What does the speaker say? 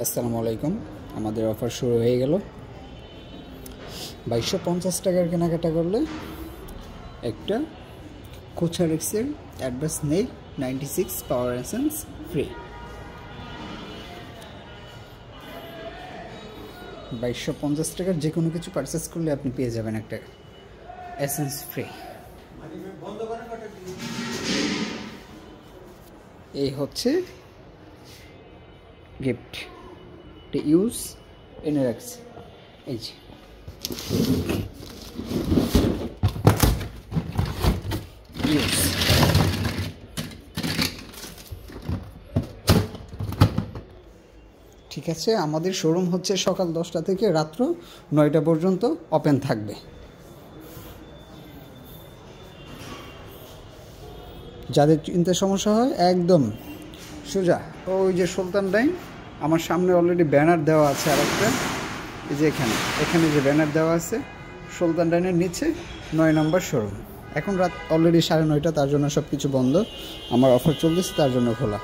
আসসালামু আলাইকুম। আমাদের অফার শুরু হয়ে গেল। 2250 টাকার কেনাকাটা করলে একটা কোচারেক্সের অ্যাডভান্স নেই 96 পাওয়ার এসেন্স ফ্রি। 2250 টাকার যে কোনো কিছু পারচেস করলে আপনি পেয়ে যাবেন একটা এসেন্স ফ্রি। এই হচ্ছে গিফট, ইউজ এনে রাখছি। এই যে ইউজ, ঠিক আছে। আমাদের শোরুম হচ্ছে সকাল 10টা থেকে রাত্র 9টা পর্যন্ত ওপেন থাকবে। যাদের চিনতে সমস্যা হয় একদম সোজা ওই যে সুলতান ডাইন, আমার সামনে অলরেডি ব্যানার দেওয়া আছে আরেকটা, এই যে এখানে যে ব্যানার দেওয়া আছে সুলতান ডাইনের নিচে 9 নম্বর শোরুম। এখন রাত অলরেডি 9:30, তার জন্য সব কিছু বন্ধ। আমার অফার চলতেছে তার জন্য খোলা।